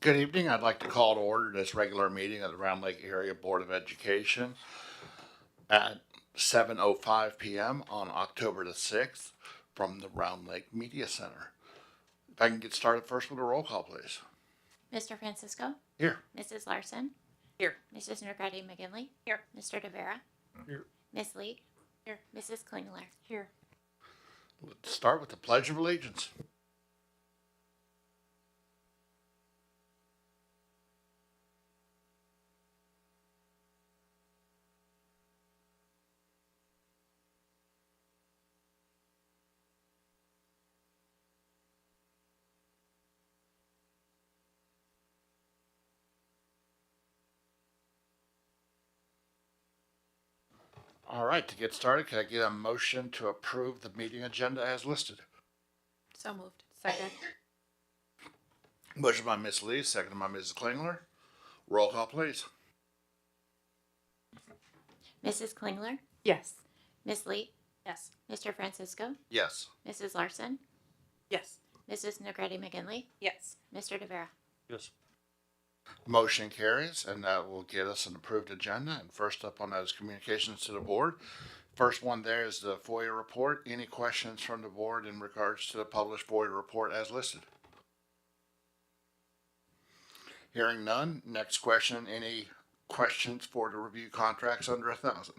Good evening. I'd like to call to order this regular meeting of the Round Lake Area Board of Education at 7:05 p.m. on October the 6th from the Round Lake Media Center. If I can get started first with a roll call, please. Mr. Francisco? Here. Mrs. Larson? Here. Mrs. Nergretti McGinley? Here. Mr. Devera? Here. Miss Lee? Here. Mrs. Klingler? Here. Let's start with the Pledge of Allegiance. All right, to get started, can I get a motion to approve the meeting agenda as listed? So moved. Second. Motion by Miss Lee, seconded by Mrs. Klingler. Roll call, please. Mrs. Klingler? Yes. Miss Lee? Yes. Mr. Francisco? Yes. Mrs. Larson? Yes. Mrs. Nergretti McGinley? Yes. Mr. Devera? Yes. Motion carries, and that will get us an approved agenda. And first up on that is communications to the board. First one there is the FOIA report. Any questions from the board in regards to the published FOIA report as listed? Hearing none. Next question, any questions for the review contracts under 1,000?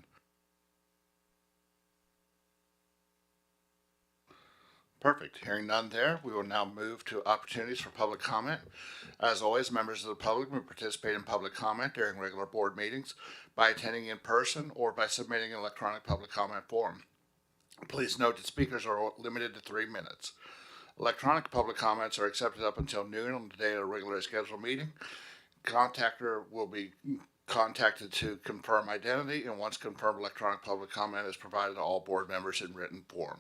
Perfect. Hearing none there, we will now move to opportunities for public comment. As always, members of the public may participate in public comment during regular board meetings by attending in person or by submitting an electronic public comment form. Please note that speakers are limited to 3 minutes. Electronic public comments are accepted up until noon on the day of a regularly scheduled meeting. Contactor will be contacted to confirm identity, and once confirmed, electronic public comment is provided to all board members in written form.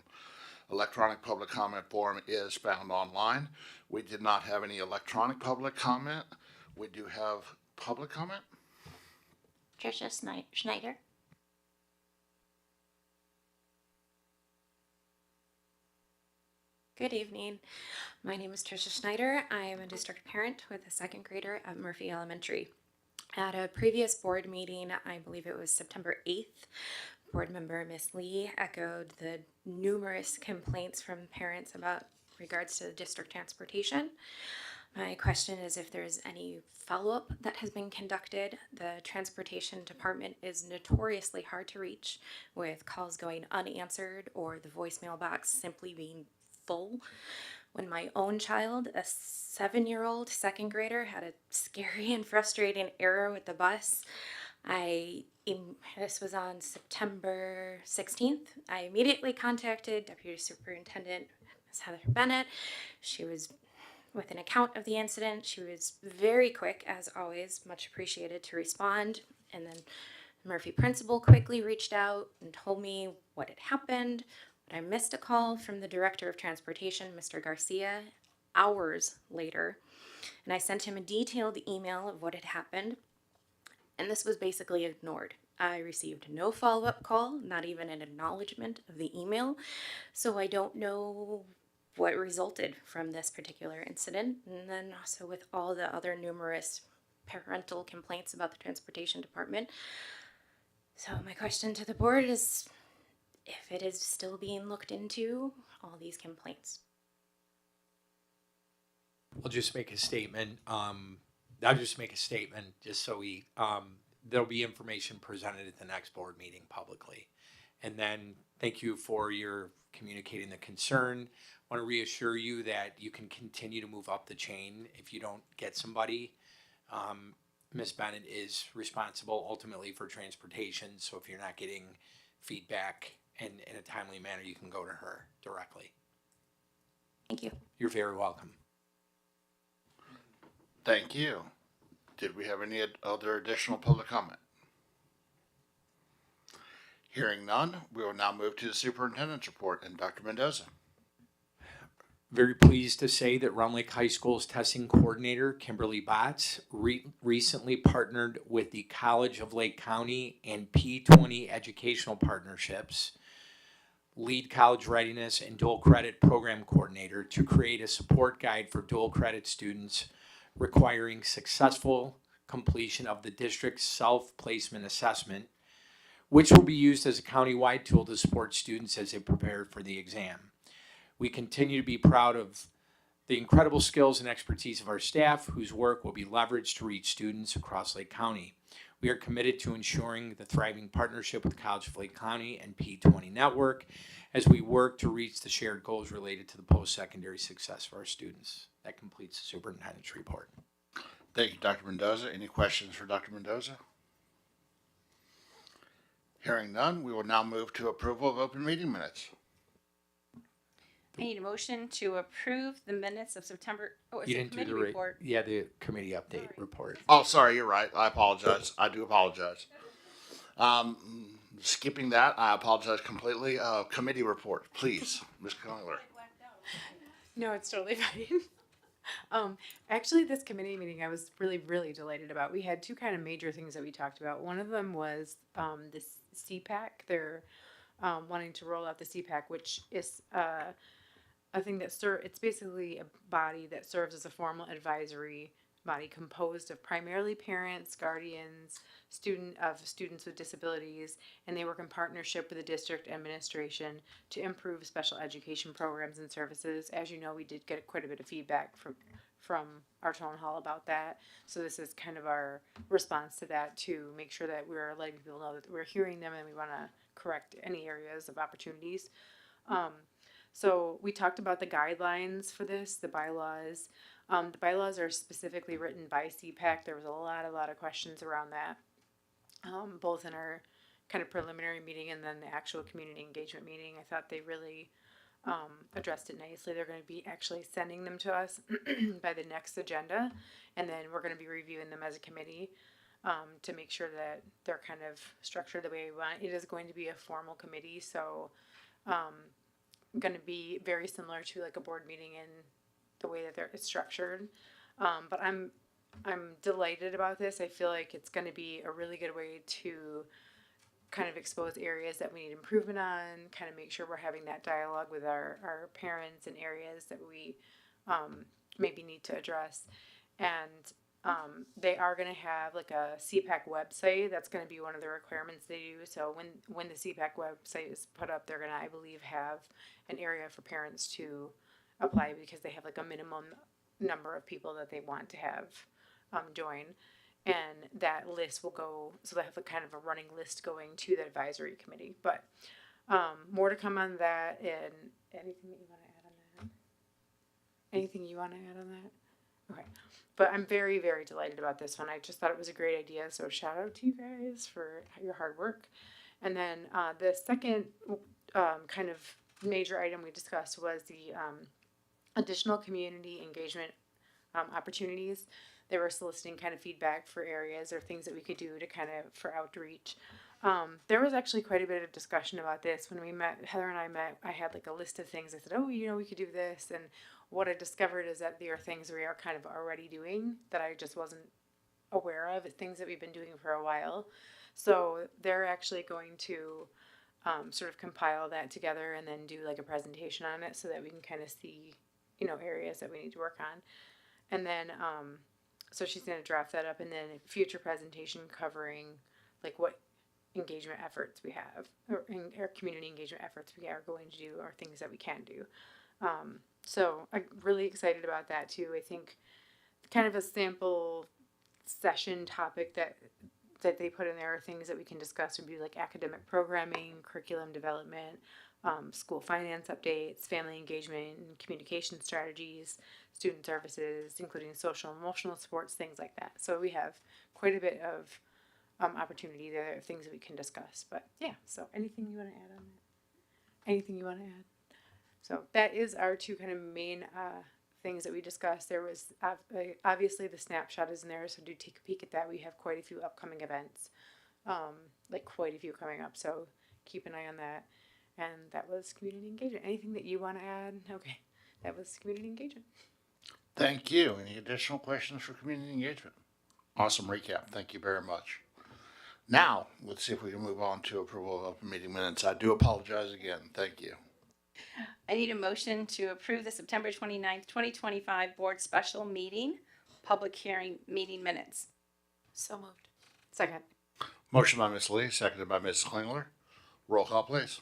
Electronic public comment form is found online. We did not have any electronic public comment. We do have public comment. Tricia Schneider? Good evening. My name is Tricia Schneider. I am a district parent with a second grader at Murphy Elementary. At a previous board meeting, I believe it was September 8th, board member Miss Lee echoed the numerous complaints from parents about regards to the district transportation. My question is if there's any follow-up that has been conducted. The transportation department is notoriously hard to reach, with calls going unanswered or the voicemail box simply being full. When my own child, a 7-year-old second grader, had a scary and frustrating error with the bus, this was on September 16th. I immediately contacted Deputy Superintendent Ms. Heather Bennett. She was with an account of the incident. She was very quick, as always, much appreciated, to respond. And then the Murphy principal quickly reached out and told me what had happened. But I missed a call from the Director of Transportation, Mr. Garcia, hours later. And I sent him a detailed email of what had happened. And this was basically ignored. I received no follow-up call, not even an acknowledgement of the email. So I don't know what resulted from this particular incident. And then also with all the other numerous parental complaints about the transportation department. So my question to the board is if it is still being looked into, all these complaints. I'll just make a statement. Just so there'll be information presented at the next board meeting publicly. And then thank you for your communicating the concern. I want to reassure you that you can continue to move up the chain if you don't get somebody. Ms. Bennett is responsible ultimately for transportation. So if you're not getting feedback in a timely manner, you can go to her directly. Thank you. You're very welcome. Thank you. Did we have any other additional public comment? Hearing none, we will now move to the superintendent's report and Dr. Mendoza. Very pleased to say that Round Lake High School's testing coordinator, Kimberly Botts, recently partnered with the College of Lake County and P20 Educational Partnerships, lead college readiness and dual credit program coordinator, to create a support guide for dual credit students requiring successful completion of the district's self-placement assessment, which will be used as a countywide tool to support students as they prepare for the exam. We continue to be proud of the incredible skills and expertise of our staff, whose work will be leveraged to reach students across Lake County. We are committed to ensuring the thriving partnership with College of Lake County and P20 Network as we work to reach the shared goals related to the post-secondary success of our students. That completes the superintendent's report. Thank you, Dr. Mendoza. Any questions for Dr. Mendoza? Hearing none, we will now move to approval of open meeting minutes. I need a motion to approve the minutes of September. Oh, it's You a didn't do committee the report. Yeah, the committee update Sorry. report. Oh, sorry, you're right. I apologize. I do apologize. Skipping that, I apologize completely. Committee report, please, Ms. Congler. No, it's totally fine. Actually, this committee meeting I was really delighted about. We had two kind of major things that we talked about. One of them was this CPAC. They're wanting to roll out the CPAC, which is a thing that it's basically a body that serves as a formal advisory body composed of primarily parents, guardians, students with disabilities, and they work in partnership with the district administration to improve special education programs and services. As you know, we did get quite a bit of feedback from our town hall about that. So this is kind of our response to that, to make sure that we're letting people know that we're hearing them and we want to correct any areas of opportunities. So we talked about the guidelines for this, the bylaws. The bylaws are specifically written by CPAC. There was a lot of questions around that, both in our kind of preliminary meeting and then the actual community engagement meeting. I thought they really addressed it nicely. They're going to be actually sending them to us by the next agenda, and then we're going to be reviewing them as a committee to make sure that they're kind of structured the way we want. It is going to be a formal committee, so going to be very similar to like a board meeting in the way that it's structured. But I'm delighted about this. I feel like it's going to be a really good way to kind of expose areas that we need improvement on, kind of make sure we're having that dialogue with our parents and areas that we maybe need to address. And they are going to have like a CPAC website. That's going to be one of the requirements they do. So when the CPAC website is put up, they're going to, I believe, have an area for parents to apply because they have like a minimum number of people that they want to have join. And that list will go, so they have a kind of a running list going to the advisory committee. But more to come on that. And anything that you want to add on that? Anything you want to add on that? Okay. But I'm very delighted about this one. I just thought it was a great idea. So shout out to you guys for your hard work. And then the second kind of major item we discussed was the additional community engagement opportunities. They were soliciting kind of feedback for areas or things that we could do to kind of for outreach. There was actually quite a bit of discussion about this when we met. Heather and I met. I had like a list of things. I said, oh, we could do this. And what I discovered is that there are things we are kind of already doing that I just wasn't aware of. It's things that we've been doing for a while. So they're actually going to sort of compile that together and then do like a presentation on it so that we can kind of see, areas that we need to work on. And then, so she's going to draft that up and then a future presentation covering like what engagement efforts we have or community engagement efforts we are going to do or things that we can do. So I'm really excited about that too. I think kind of a sample session topic that they put in there are things that we can discuss would be like academic programming, curriculum development, school finance updates, family engagement and communication strategies, student services, including social and emotional supports, things like that. So we have quite a bit of opportunity there, things that we can discuss. But yeah, so anything you want to add on that? Anything you want to add? So that is our two kind of main things that we discussed. There was obviously the snapshot is in there, so do take a peek at that. We have quite a few upcoming events, like quite a few coming up. So keep an eye on that. And that was community engagement. Anything that you want to add? Okay, that was community engagement. Thank you. Any additional questions for community engagement? Awesome recap. Thank you very much. Now, let's see if we can move on to approval of open meeting minutes. I do apologize again. Thank you. I need a motion to approve the September 29th, 2025 board special meeting public hearing meeting minutes. So moved. Second. Motion by Ms. Lee, seconded by Mrs. Klingler. Roll call, please.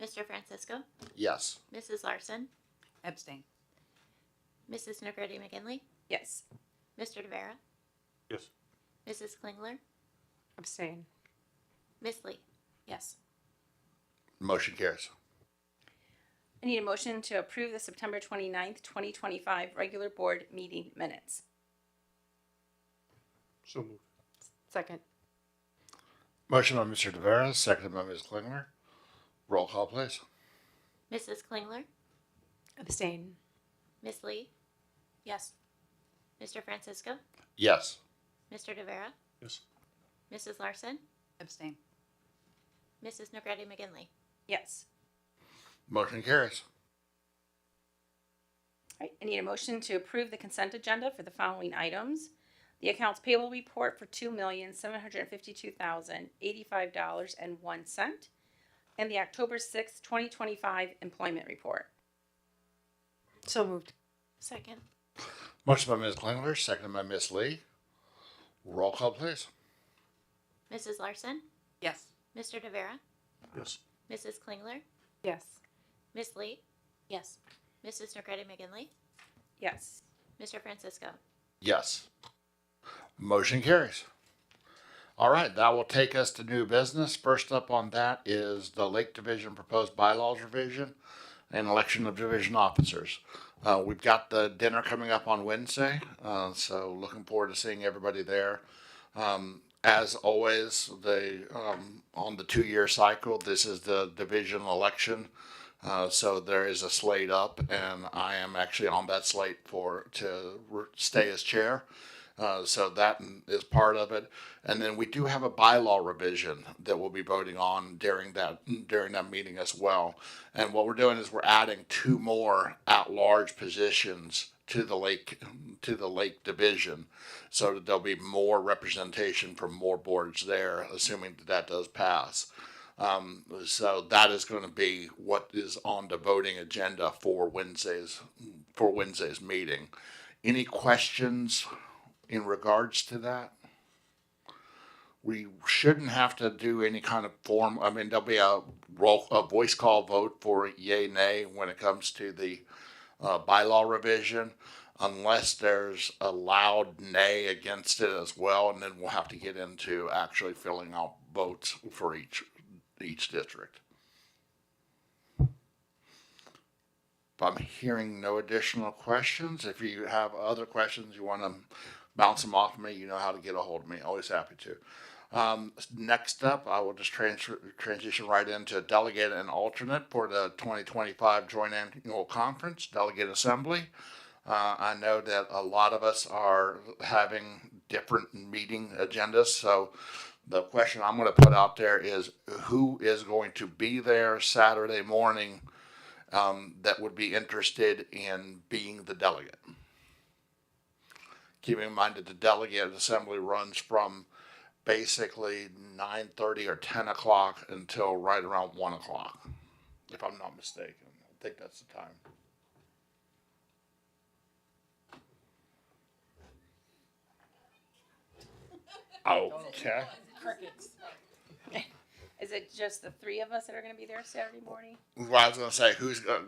Mr. Francisco, Yes. Mrs. Larson, Abstain. Mrs. Negretti McGinley, Yes. Mr. Rivera, Yes. Mrs. Klingler, Abstain. Miss Lee. Yes. Motion carries. I need a motion to approve the September 29th, 2025 regular board meeting minutes. So moved. Second. Motion by Mr. Tavera, seconded by Ms. Klingler. Roll call, please. Mrs. Klingler, Abstain. Miss Lee, Yes. Mr. Francisco, Yes. Mr. Rivera, Yes. Mrs. Larson, Abstain. Mrs. Negretti McGinley. Yes. Motion carries. All right, I need a motion to approve the consent agenda for the following items. The accounts payable report for $2,752,085.01 and the October 6th, 2025 employment report. So moved. Second. Motion by Ms. Klingler, seconded by Ms. Lee. Roll call, please. Mrs. Larson, Yes. Mr. Tavera, Yes. Mrs. Klingler, Yes. Miss Lee, Yes. Mrs. Negretti McGinley, Yes. Mr. Francisco. Yes. Motion carries. All right, that will take us to new business. First up on that is the Lake Division proposed bylaws revision and election of division officers. We've got the dinner coming up on Wednesday, so looking forward to seeing everybody there. As always, on the 2-year cycle, this is the division election. So there is a slate up, and I am actually on that slate to stay as chair. So that is part of it. And then we do have a bylaw revision that we'll be voting on during that meeting as well. And what we're doing is we're adding 2 more at-large positions to the lake division, so that there'll be more representation from more boards there, assuming that does pass. So that is going to be what is on the voting agenda for Wednesday's meeting. Any questions in regards to that? We shouldn't have to do any kind of form. I mean, there'll be a voice call vote for yay, nay when it comes to the bylaw revision, unless there's a loud nay against it as well, and then we'll have to get into actually filling out votes for each district. If I'm hearing no additional questions, if you have other questions, you want to bounce them off me, you know how to get a hold of me. Always happy to. Next up, I will just transition right into delegate and alternate for the 2025 Joint Annual Conference, Delegate Assembly. I know that a lot of us are having different meeting agendas, so the question I'm going to put out there is who is going to be there Saturday morning that would be interested in being the delegate. Keeping in mind that the delegate assembly runs from basically 9:30 or 10 o'clock until right around 1 o'clock, if I'm not mistaken. I think that's the time. Okay. Crickets. Is it just the 3 of us that are going to be there Saturday morning? Well, I was gonna say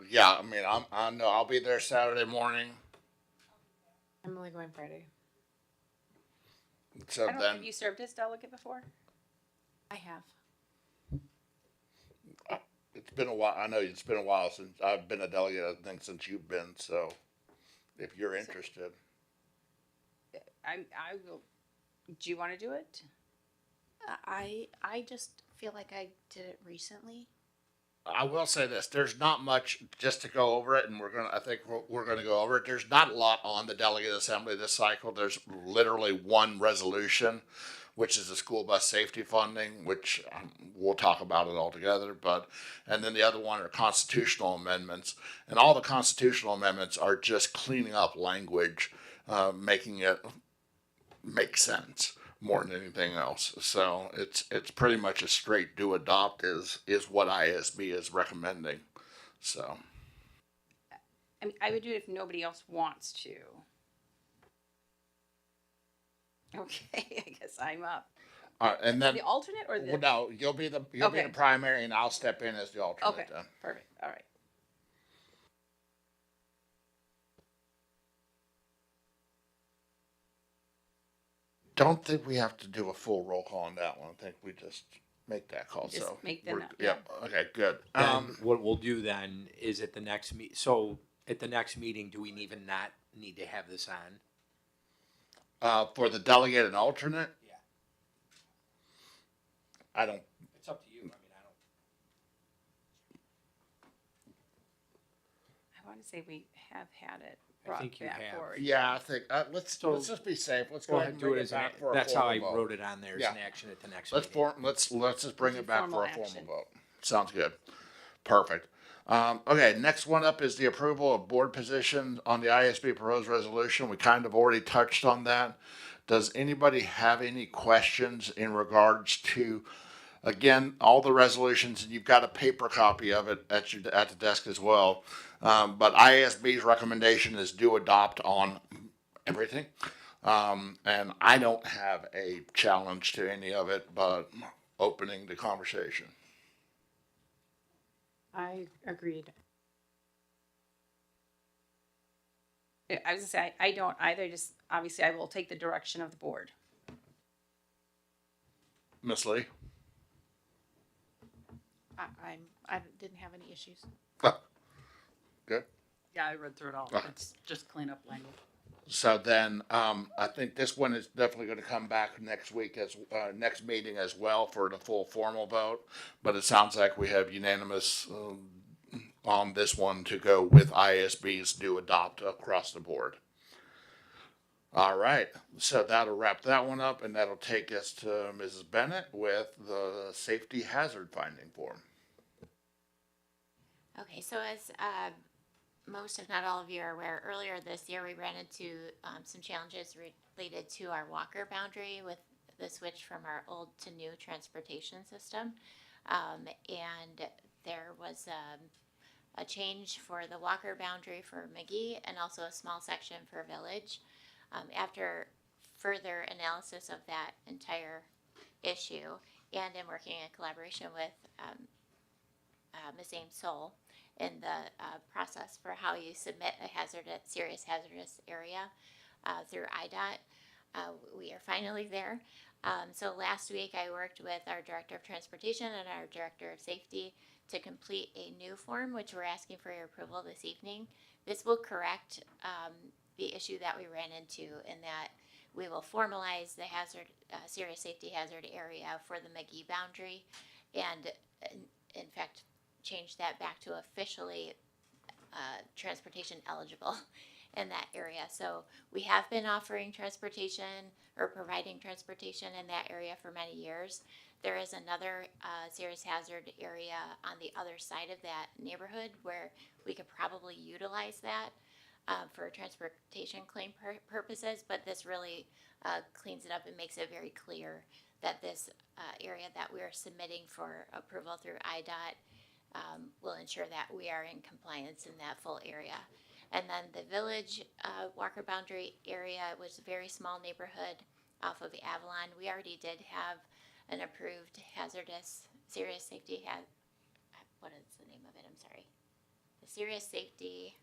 yeah. I mean, I know I'll be there Saturday morning. I'm only going Friday. So I don't then have you served as delegate before? I have. it's been a while. I know it's been a while since I've been a delegate. I think since you've been. So if you're interested, I will. Do you want to do it? I just feel like I did it recently. I will say this: there's not much just to go over it, and I think we're gonna go over it. There's not a lot on the delegate assembly this cycle. There's literally one resolution, which is the school bus safety funding, which we'll talk about it all together. And then the other one are constitutional amendments, and all the constitutional amendments are just cleaning up language, making it make sense more than anything else. So it's pretty much a straight do adopt is what ISB is recommending. So I mean, I would do it if nobody else wants to. Okay, I guess I'm up. And then, The alternate or well, the? no, you'll be the Okay. primary, and I'll step in as the alternate Okay, then. perfect, all right. Don't think we have to do a full roll call on that one. I think we just make that call. Just So make the we're, no- yep. Okay, good. Then what we'll do then is at the next so at the next meeting, do we even not need to have this on? For the delegate and alternate, Yeah. I don't. It's up to you. I mean, I want to say we have had it I brought think you back have. forward. Yeah, I think So- let's just be safe. Let's Go go ahead ahead and and do bring it it as back for a that's how I formal vote. wrote it on there as Yeah. an action at the next Let's meeting. let's just bring Do it back for formal a formal action. vote. Sounds good. Perfect. Okay, next one up is the approval of board position on the ISB proposed resolution. We kind of already touched on that. Does anybody have any questions in regards to, again, all the resolutions, and you've got a paper copy of it at the desk as well. But ISB's recommendation is do adopt on everything. And I don't have a challenge to any of it, but opening the conversation. I agreed. Yeah, I was gonna say, I don't either, just obviously I will take the direction of the board. Miss Lee? I didn't have any issues. Good. Yeah, I read through it all. Okay. It's just cleanup language. So then, I think this one is definitely gonna come back next week next meeting as well for the full formal vote. But it sounds like we have unanimous, on this one to go with ISB's do adopt across the board. All right, so that'll wrap that one up, and that'll take us to Mrs. Bennett with the safety hazard finding form. Okay, so as most, if not all of you are aware, earlier this year we ran into some challenges related to our walker boundary with the switch from our old to new transportation system. And there was a change for the walker boundary for McGee and also a small section for Village. After further analysis of that entire issue and in working in collaboration with Ms. Ames Soul in the process for how you submit a serious hazardous area through IDOT, we are finally there. So last week I worked with our Director of Transportation and our Director of Safety to complete a new form, which we're asking for your approval this evening. This will correct the issue that we ran into in that we will formalize the serious safety hazard area for the McGee boundary and in fact change that back to officially transportation eligible in that area. So we have been offering transportation or providing transportation in that area for many years. There is another serious hazard area on the other side of that neighborhood where we could probably utilize that for transportation claim purposes, but this really cleans it up and makes it very clear that this area that we are submitting for approval through IDOT will ensure that we are in compliance in that full area. And then the Village Walker Boundary area was a very small neighborhood off of Avalon. We already did have an approved serious safety what is the name of it? I'm sorry. The serious safety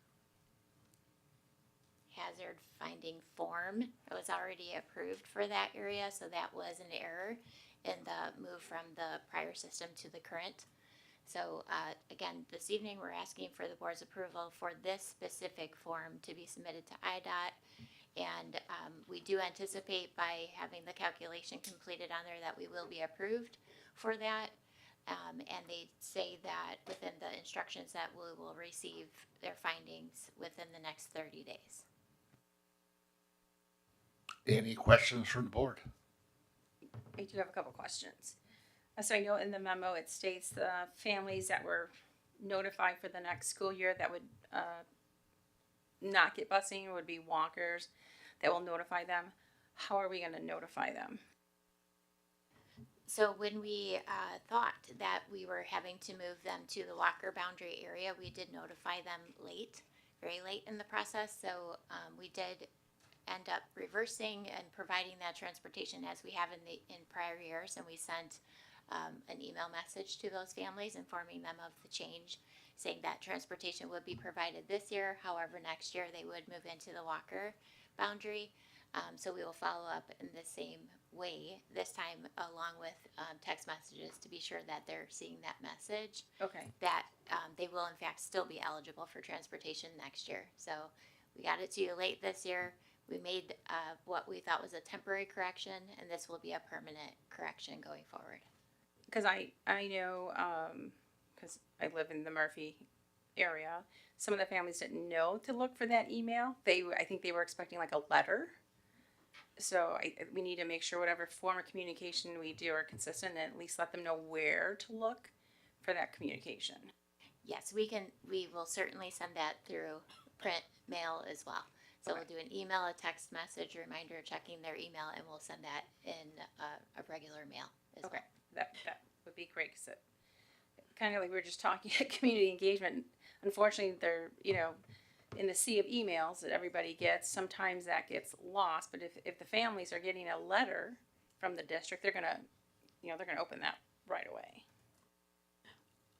hazard finding form. It was already approved for that area, so that was an error in the move from the prior system to the current. So again, this evening we're asking for the board's approval for this specific form to be submitted to IDOT. And we do anticipate by having the calculation completed on there that we will be approved for that. And they say that within the instructions that we will receive their findings within the next 30 days. Any questions from the board? I do have a couple questions. So I know in the memo it states the families that were notified for the next school year that would not get busing would be walkers that will notify them. How are we going to notify them? So when we thought that we were having to move them to the walker boundary area, we did notify them very late in the process. So we did end up reversing and providing that transportation as we have in prior years, and we sent an email message to those families informing them of the change, saying that transportation would be provided this year. However, next year they would move into the Walker boundary. So we will follow up in the same way this time, along with text messages to be sure that they're seeing that message, Okay. that they will in fact still be eligible for transportation next year. So we got it to you late this year. We made what we thought was a temporary correction, and this will be a permanent correction going forward. Because I know, because I live in the Murphy area, some of the families didn't know to look for that email. I think they were expecting like a letter. So we need to make sure whatever form of communication we do are consistent, and at least let them know where to look for that communication. Yes, we will certainly send that through print mail as well. So Okay. we'll do an email, a text message, a reminder checking their email, and we'll send that in a regular mail as Okay, well. that would be great, because it kind of like we were just talking at community engagement. Unfortunately, they're in the sea of emails that everybody gets. Sometimes that gets lost. But if the families are getting a letter from the district, they're gonna open that right away.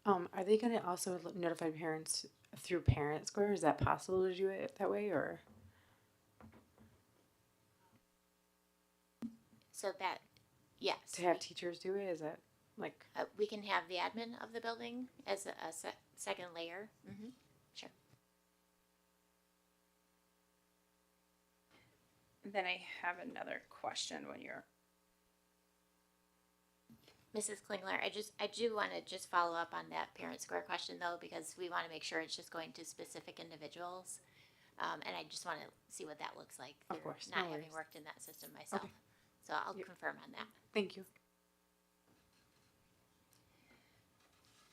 Are they going to also notify parents through Parent Square? Is that possible to do it that way, or? So that, yes. To have teachers do it? Is that like? We can have the admin of the building as a second layer. Sure. Then I have another question when you're. Mrs. Klingler, I do want to just follow up on that Parent Square question though, because we want to make sure it's just going to specific individuals. And I just want to see what that looks like. Of through course, Not no having worries. worked in that system myself. Okay. So I'll Yep. confirm on that. Thank you.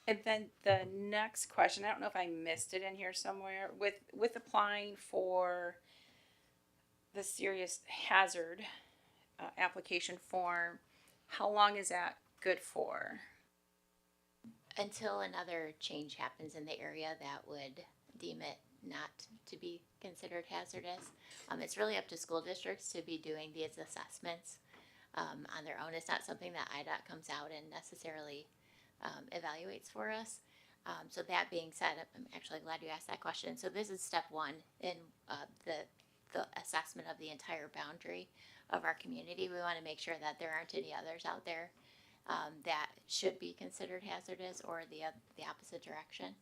And then the next question, I don't know if I missed it in here somewhere, with applying for the serious hazard application form, how long is that good for? Until another change happens in the area that would deem it not to be considered hazardous. It's really up to school districts to be doing these assessments on their own. It's not something that IDOT comes out and necessarily evaluates for us. So that being said, I'm actually glad you asked that question. So this is step one in the assessment of the entire boundary of our community. We want to make sure that there aren't any others out there that should be considered hazardous or the opposite direction.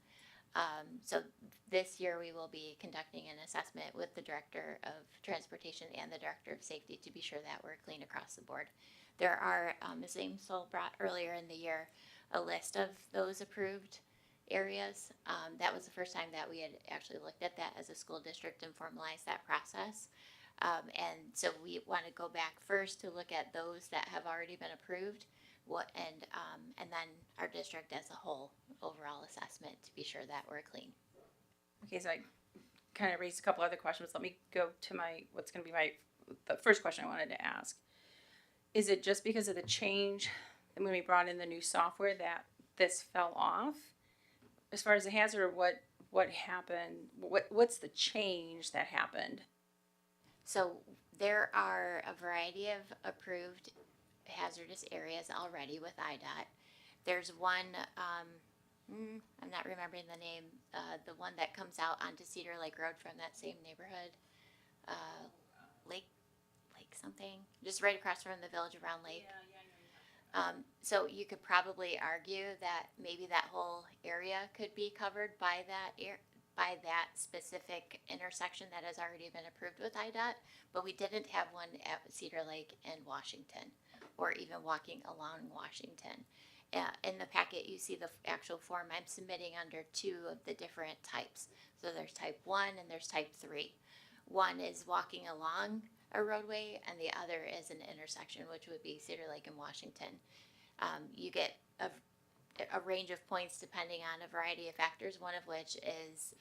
So this year we will be conducting an assessment with the Director of Transportation and the Director of Safety to be sure that we're clean across the board. There are, Ms. Amsel brought earlier in the year a list of those approved areas. That was the first time that we had actually looked at that as a school district and formalized that process. And so we want to go back first to look at those that have already been approved, and then our district as a whole overall assessment to be sure that we're clean. Okay, so I kind of raised a couple other questions. Let me go to what's going to be the first question I wanted to ask. Is it just because of the change when we brought in the new software that this fell off? As far as the hazard, what happened? What's the change that happened? So there are a variety of approved hazardous areas already with IDOT. There's one, I'm not remembering the name, the one that comes out onto Cedar Lake Road from that same neighborhood, Lake something, just right across from the Village of Round Lake. So you could probably argue that maybe that whole area could be covered by that specific intersection that has already been approved with IDOT, but we didn't have one at Cedar Lake and Washington, or even walking along Washington. In the packet, you see the actual form I'm submitting under two of the different types. So there's type 1 and there's type 3. One is walking along a roadway, and the other is an intersection, which would be Cedar Lake and Washington. You get a range of points depending on a variety of factors, one of which is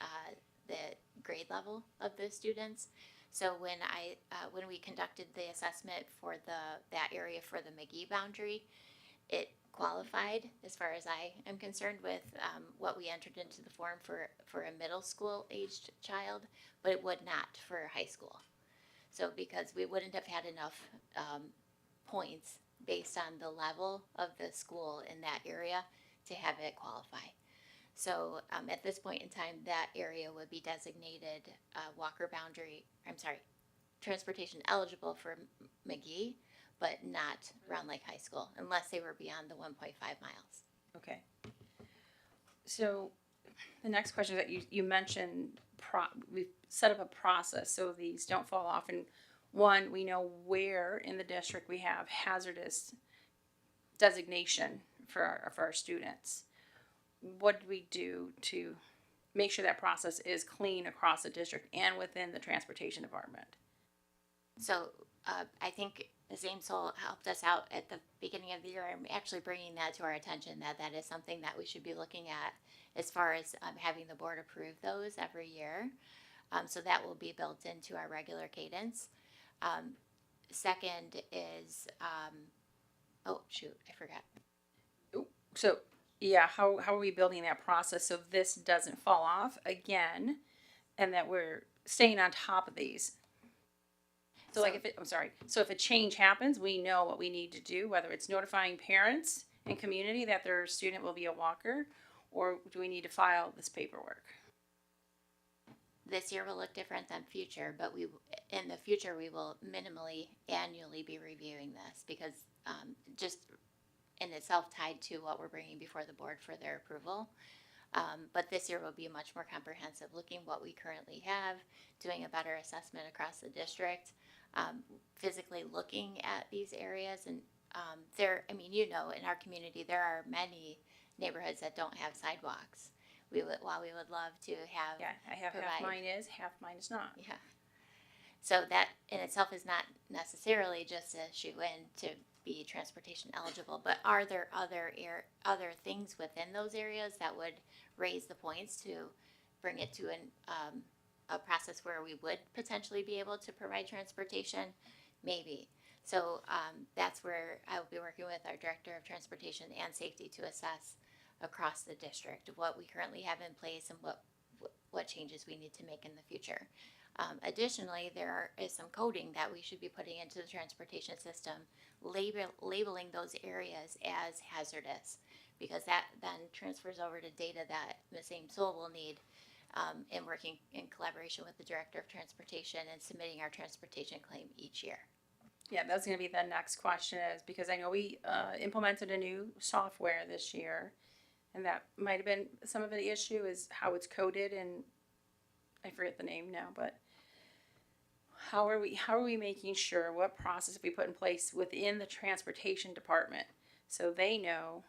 the grade level of the students. So when we conducted the assessment for that area for the McGee boundary, it qualified as far as I am concerned with what we entered into the form for a middle school aged child, but it would not for high school. So because we wouldn't have had enough points based on the level of the school in that area to have it qualify. So at this point in time, that area would be designated Walker boundary, I'm sorry, transportation eligible for McGee, but not Round Lake High School unless they were beyond the 1.5 miles. Okay. So the next question is that you mentioned we've set up a process so these don't fall off. And one, we know where in the district we have hazardous designation for our students. What do we do to make sure that process is clean across the district and within the transportation department? So I think Ms. Amsel helped us out at the beginning of the year. I'm actually bringing that to our attention that is something that we should be looking at as far as having the board approve those every year. So that will be built into our regular cadence. Second is, oh shoot, I forgot. So yeah, how are we building that process so this doesn't fall off again and that we're staying on top of these? So like so if a change happens, we know what we need to do, whether it's notifying parents and community that their student will be a walker, or do we need to file this paperwork? This year will look different than future, but in the future we will minimally annually be reviewing this because just in itself tied to what we're bringing before the board for their approval. But this year will be much more comprehensive, looking what we currently have, doing a better assessment across the district, physically looking at these areas. And in our community, there are many neighborhoods that don't have sidewalks. While we would love to have, Yeah, I have half mine is, half mine is not. yeah. So that in itself is not necessarily just a shoe in to be transportation eligible, but are there other things within those areas that would raise the points to bring it to a process where we would potentially be able to provide transportation? Maybe. So that's where I will be working with our director of transportation and safety to assess across the district what we currently have in place and what changes we need to make in the future. Additionally, there is some coding that we should be putting into the transportation system, labeling those areas as hazardous, because that then transfers over to data that Ms. Amsel will need in working in collaboration with the Director of Transportation and submitting our transportation claim each year. Yeah, that's going to be the next question is because I know we implemented a new software this year, and that might have been some of the issue is how it's coded, and I forget the name now, but how are we making sure what process we put in place within the transportation department so they know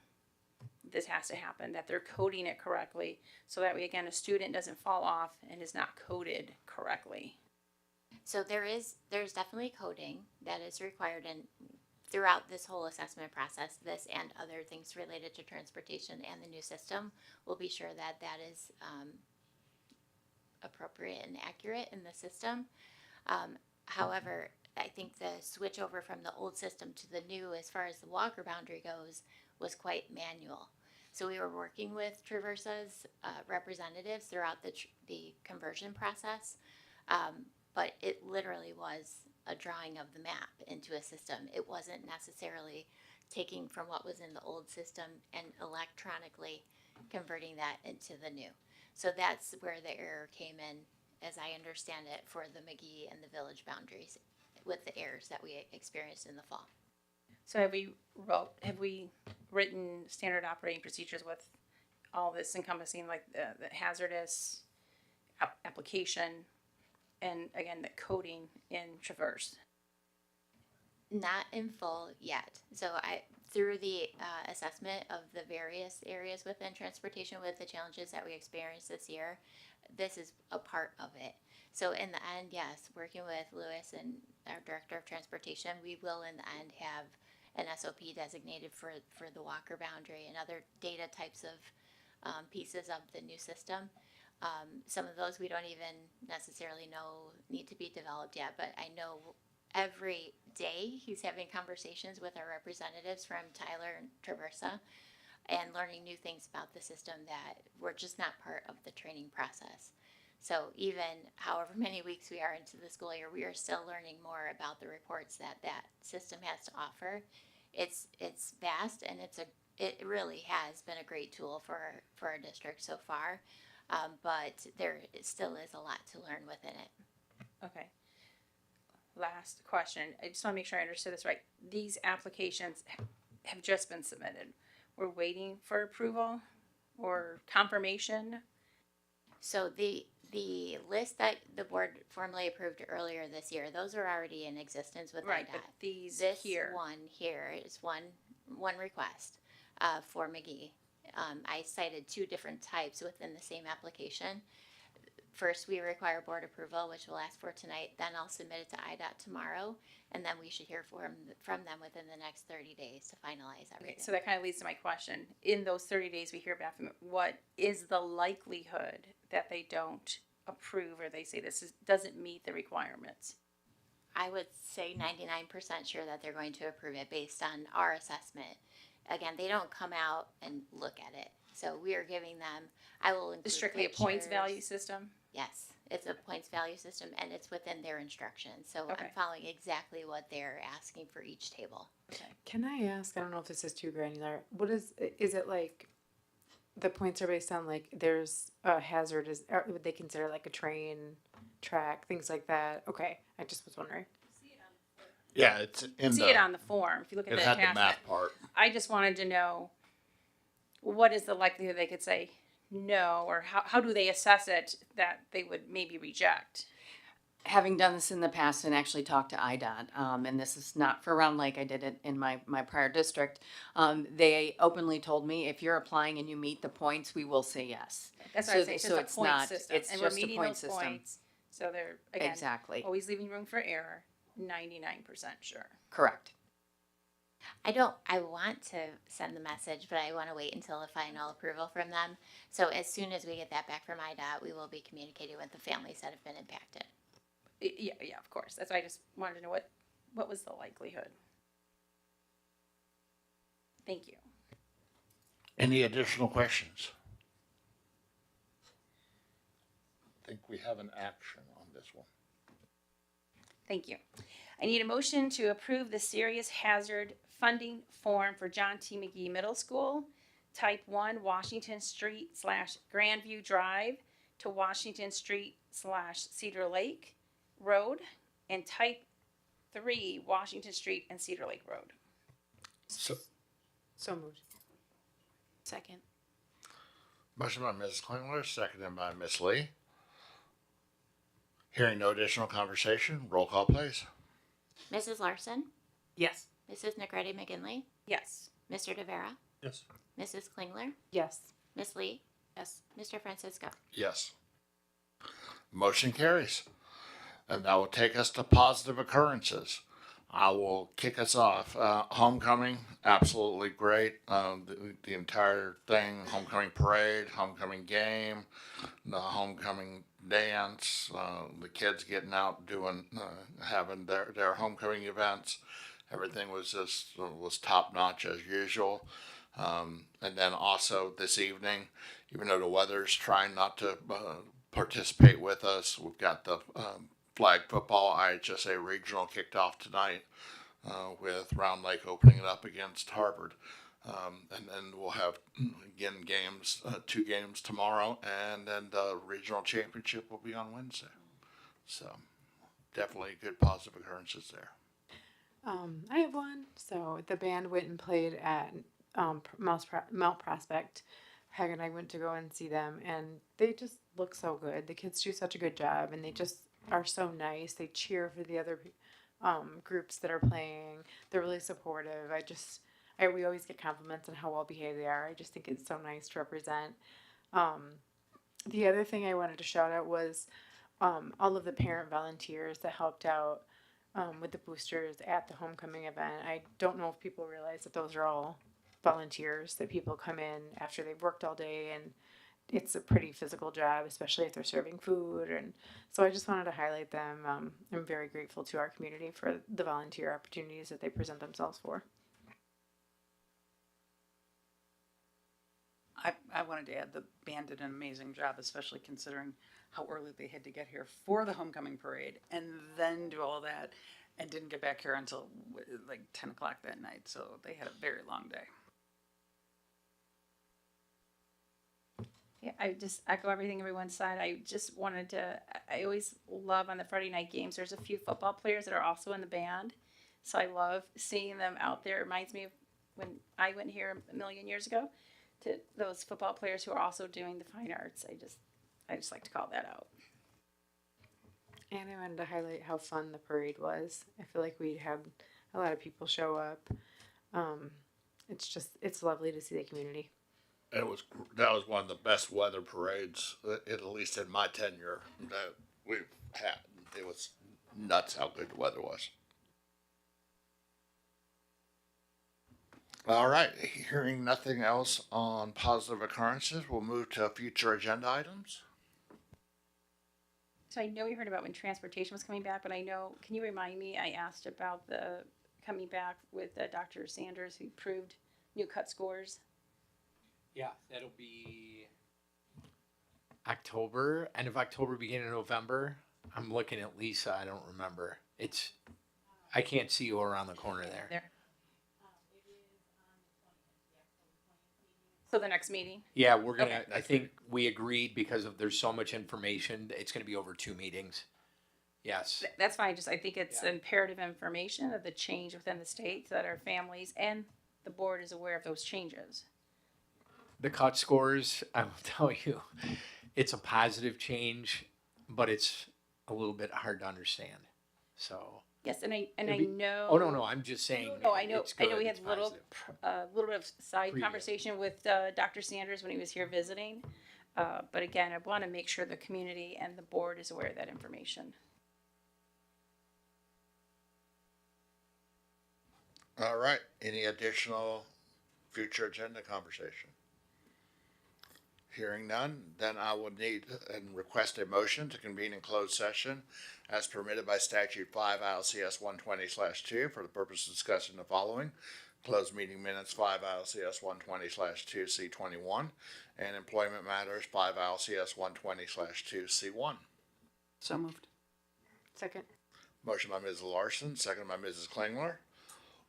this has to happen, that they're coding it correctly, so that way again a student doesn't fall off and is not coded correctly. So there's definitely coding that is required in throughout this whole assessment process. This and other things related to transportation and the new system will be sure that that is appropriate and accurate in the system. However, I think the switch over from the old system to the new, as far as the walker boundary goes, was quite manual. So we were working with Traversa's representatives throughout the conversion process, but it literally was a drawing of the map into a system. It wasn't necessarily taking from what was in the old system and electronically converting that into the new. So that's where the error came in, as I understand it, for the McGee and the village boundaries with the errors that we experienced in the fall. So have we written standard operating procedures with all this encompassing like the hazardous application and again the coding in Traverse? Not in full yet. So through the assessment of the various areas within transportation with the challenges that we experienced this year, this is a part of it. So in the end, yes, working with Lewis and our director of transportation, we will in the end have an SOP designated for the walker boundary and other data types of pieces of the new system. Some of those we don't even necessarily know need to be developed yet, but I know every day he's having conversations with our representatives from Tyler and Traversa and learning new things about the system that were just not part of the training process. So even however many weeks we are into the school year, we are still learning more about the reports that that system has to offer. It's vast, and it really has been a great tool for our district so far. But there still is a lot to learn within it. Okay. Last question. I just want to make sure I understood this right. These applications have just been submitted. We're waiting for approval or confirmation. So the list that the board formally approved earlier this year, those are already in existence with Right, IDOT. but these This here. one here is one request for McGee. I cited two different types within the same application. First, we require board approval, which we'll ask for tonight. Then I'll submit it to IDOT tomorrow, and then we should hear from them within the next 30 days to finalize everything. Okay, so that kind of leads to my question. In those 30 days we hear back from it, what is the likelihood that they don't approve or they say doesn't meet the requirements? I would say 99% sure that they're going to approve it based on our assessment. Again, they don't come out and look at it. So we are giving them, I will include Is strictly a points pictures. value system? Yes, it's a points value system, and it's within their instructions. So Okay. I'm following exactly what they're asking for each table. Can I ask? I don't know if this is too granular. What is it like? The points are based on like there's a hazard. Would they consider like a train, track, things like that? Okay, I just was wondering. Yeah, it's in See it on the form. If you look at it the had the attachment. math part. I just wanted to know what is the likelihood they could say no, or how do they assess it that they would maybe reject? Having done this in the past and actually talked to IDOT, and this is not for Round Lake, I did it in my prior district, they openly told me, if you're applying and you meet the points, we will say yes. That's So what I say. It's so just a it's point not- system, it's and just we're a meeting point those system. points. So they're again Exactly, always leaving room for error. 99% sure. correct. I want to send the message, but I want to wait until the final approval from them. So as soon as we get that back from IDOT, we will be communicating with the families that have been impacted. Yeah, of course. That's why I just wanted to know what was the likelihood. Thank you. Any additional questions? I think we have an action on this one. Thank you. I need a motion to approve the serious hazard funding form for John T. McGee Middle School, Type 1 Washington Street / Grandview Drive to Washington Street / Cedar Lake Road, and Type 3 Washington Street and Cedar Lake Road. So, So moved. Second. motion by Mrs. Klingler, seconded by Ms. Lee. Hearing no additional conversation, roll call please. Mrs. Larson, Yes. Mrs. Negretti McGinley, Yes. Mr. Devera, Yes. Mrs. Klingler, Yes. Miss Lee, Yes. Mr. Francisco. Yes. Motion carries. And that will take us to positive occurrences. I will kick us off. Homecoming, absolutely great. The entire thing, homecoming parade, homecoming game, the homecoming dance, the kids getting out doing, having their homecoming events. Everything was was top notch as usual. And then also this evening, even though the weather's trying not to participate with us, we've got the flag football IHSA regional kicked off tonight with Round Lake opening it up against Harvard. And then we'll have again games, 2 games tomorrow, and then the regional championship will be on Wednesday. So definitely good positive occurrences there. I have one. So the band went and played at Mount Prospect. Peg and I went to go and see them, and they just look so good. The kids do such a good job, and they just are so nice. They cheer for the other groups that are playing. They're really supportive. We always get compliments on how well behaved they are. I just think it's so nice to represent. The other thing I wanted to shout out was all of the parent volunteers that helped out with the boosters at the homecoming event. I don't know if people realize that those are all volunteers, that people come in after they've worked all day, and it's a pretty physical job, especially if they're serving food. And so I just wanted to highlight them. I'm very grateful to our community for the volunteer opportunities that they present themselves for. I wanted to add the band did an amazing job, especially considering how early they had to get here for the homecoming parade and then do all that and didn't get back here until like 10 o'clock that night. So they had a very long day. Yeah, I just echo everything everyone said. I just wanted to, I always love on the Friday night games, there's a few football players that are also in the band. So I love seeing them out there. It reminds me of when I went here a million years ago, to those football players who are also doing the fine arts. I just like to call that out. And I wanted to highlight how fun the parade was. I feel like we had a lot of people show up. It's lovely to see the community. That was one of the best weather parades, at least in my tenure, that we've had. It was nuts how good the weather was. All right, hearing nothing else on positive occurrences, we'll move to future agenda items. So I know we heard about when transportation was coming back, but I know, can you remind me, I asked about the coming back with Dr. Sanders who proved new cut scores. Yeah, that'll be October, end of October, beginning of November. I'm looking at Lisa. I don't remember. I can't see you around the corner there. So the next meeting? Yeah, we're gonna. Okay. I think we agreed because there's so much information. It's gonna be over 2 meetings. Yes. That's fine. I think it's Yeah. imperative information of the change within the state so that our families and the board is aware of those changes. The cut scores, I will tell you, it's a positive change, but it's a little bit hard to understand. So. Yes, and I It'd be- know. Oh no, I'm just saying. No, I know. it's I know good, we had it's a little, positive. little bit of side Preview. conversation with Dr. Sanders when he was here visiting. But again, I want to make sure the community and the board is aware of that information. All right, any additional future agenda conversation? Hearing none, then I would need and request a motion to convene in closed session as permitted by statute 5 ILCS 120/2 for the purpose of discussing the following: closed meeting minutes 5 ILCS 120/2 C21 and employment matters 5 ILCS 120/2 C1. So moved. Second. Motion by Mrs. Larson, second by Mrs. Klingler.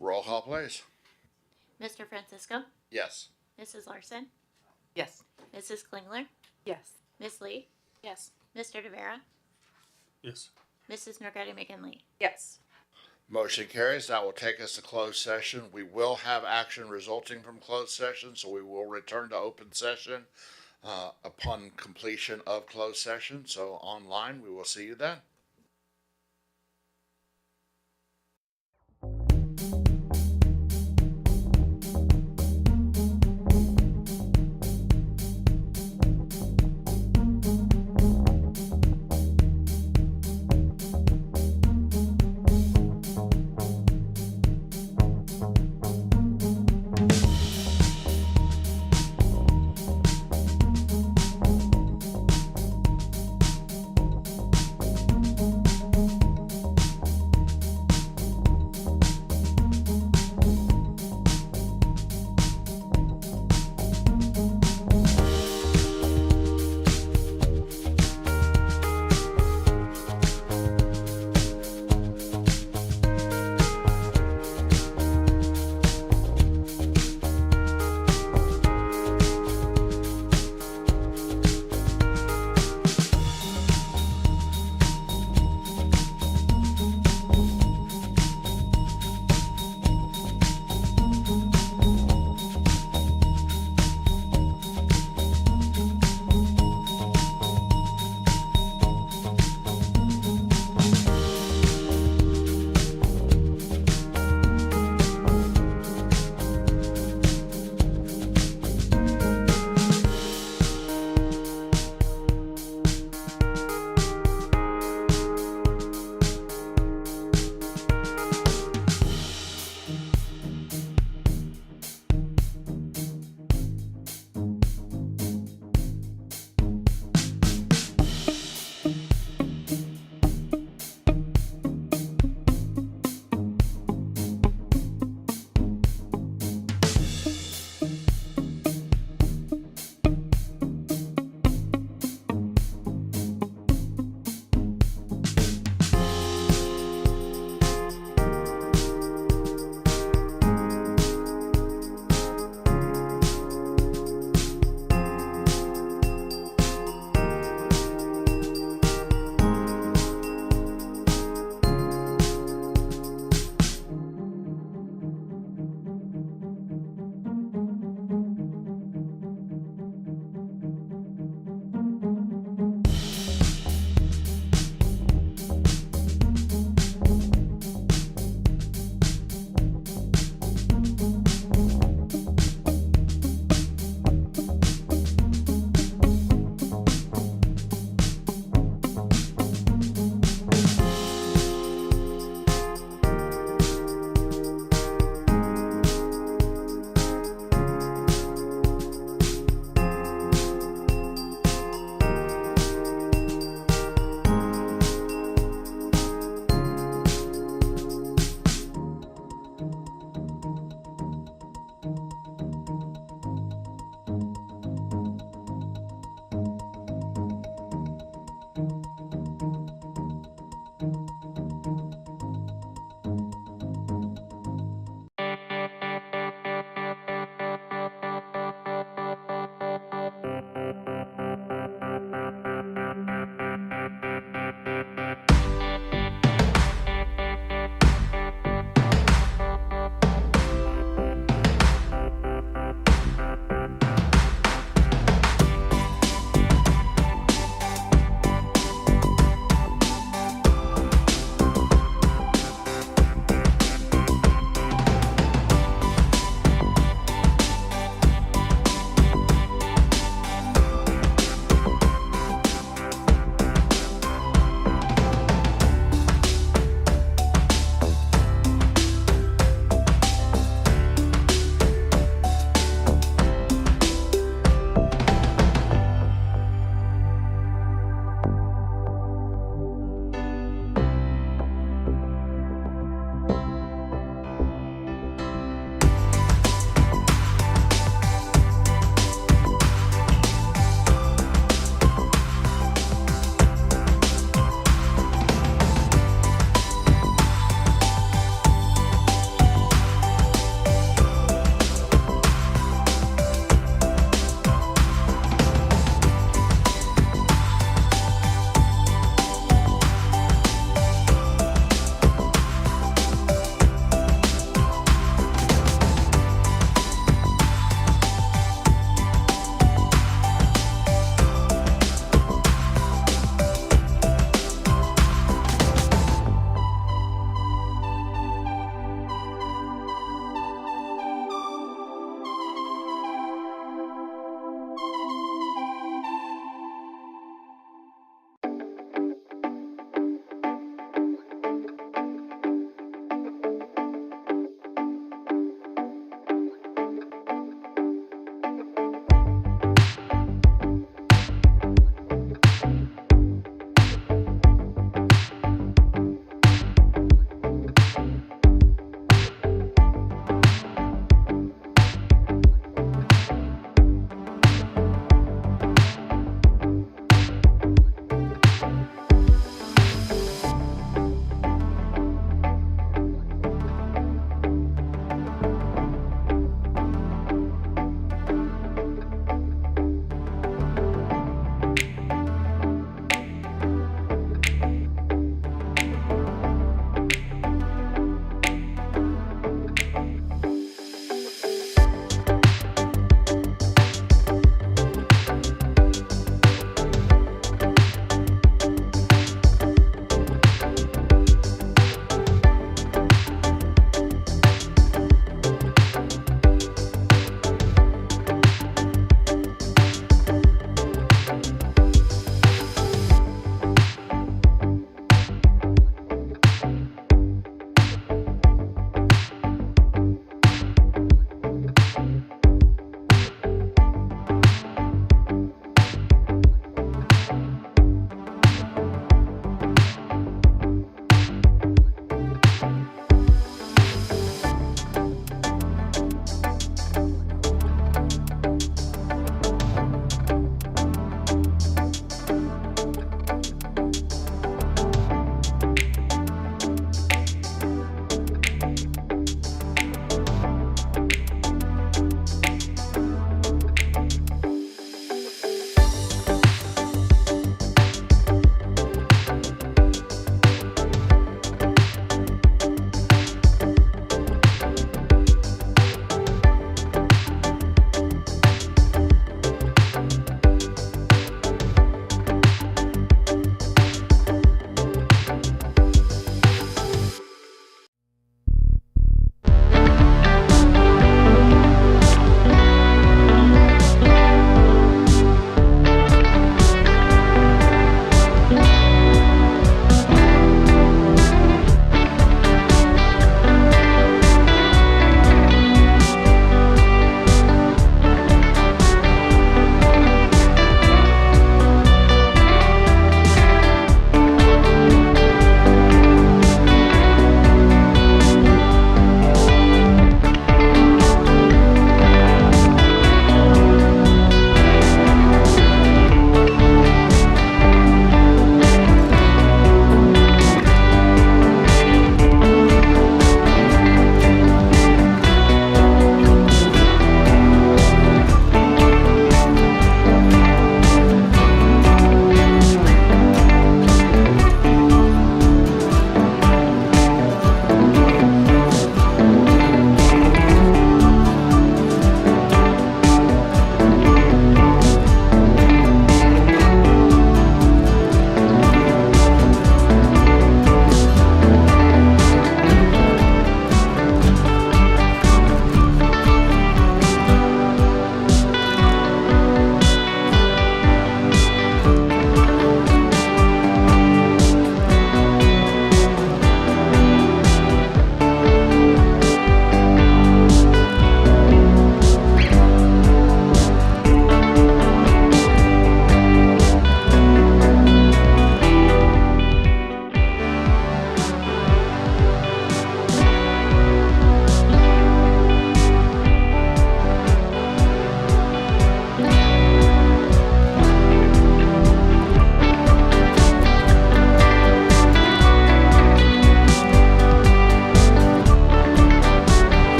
Roll call, please. Mr. Francisco, Yes. Mrs. Larson, Yes. Mrs. Klingler, Yes. Miss Lee, Yes. Mr. Devera, Yes. Mrs. Norgretti McKinley. Yes. Motion carries. That will take us to closed session. We will have action resulting from closed session, so we will return to open session upon completion of closed session. So online, we will see you then.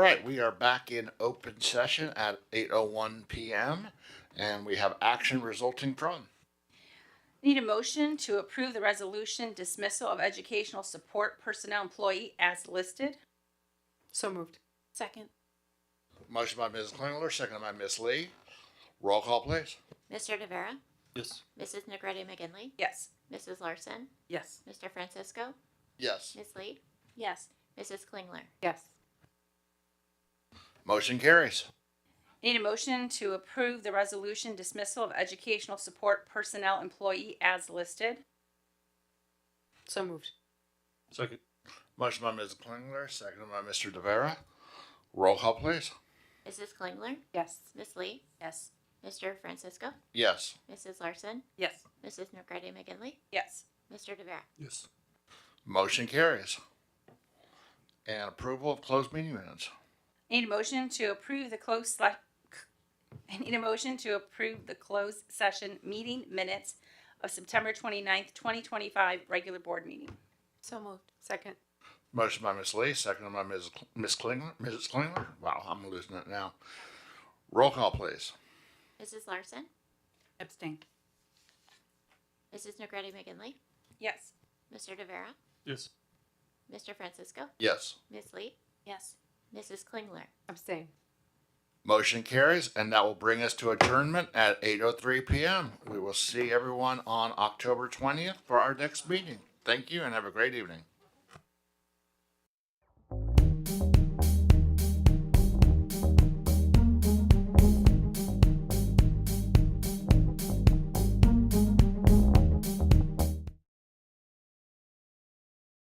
right, we are back in open session at 8:01 p.m. and we have action resulting from. Need a motion to approve the resolution dismissal of educational support personnel employee as listed. So moved. Second. Motion by Ms. Klingler, second by Ms. Lee. Roll call, please. Mr. Tavera, Yes. Mrs. Negretti McGinley, Yes. Mrs. Larson, Yes. Mr. Francisco, Yes. Ms. Lee, Yes. Mrs. Klingler. Yes. Motion carries. Need a motion to approve the resolution dismissal of educational support personnel employee as listed. So moved. Second. Motion by Ms. Klingler, second by Mr. DeVera. Roll call, please. Mrs. Klingler, Yes. Ms. Lee, Yes. Mr. Francisco, Yes. Mrs. Larson, Yes. Mrs. Negretti McGinley, Yes. Mr. Tavera. Yes. Motion carries. And approval of closed meeting minutes. Need a motion to approve the I need a motion to approve the closed session meeting minutes of September 29th, 2025 regular board meeting. So moved. Second. Motion by Ms. Lee, second by Ms. Klingler. Mrs. Klingler? Wow, I'm losing it now. Roll call, please. Mrs. Larson, Abstain. Mrs. Negretti McGinley, Yes. Mr. Tavera, Yes. Mr. Francisco, Yes. Ms. Lee, Yes. Mrs. Klingler. Abstain. Motion carries, and that will bring us to adjournment at 8:03 p.m. We will see everyone on October 20th for our next meeting. Thank you and have a great evening.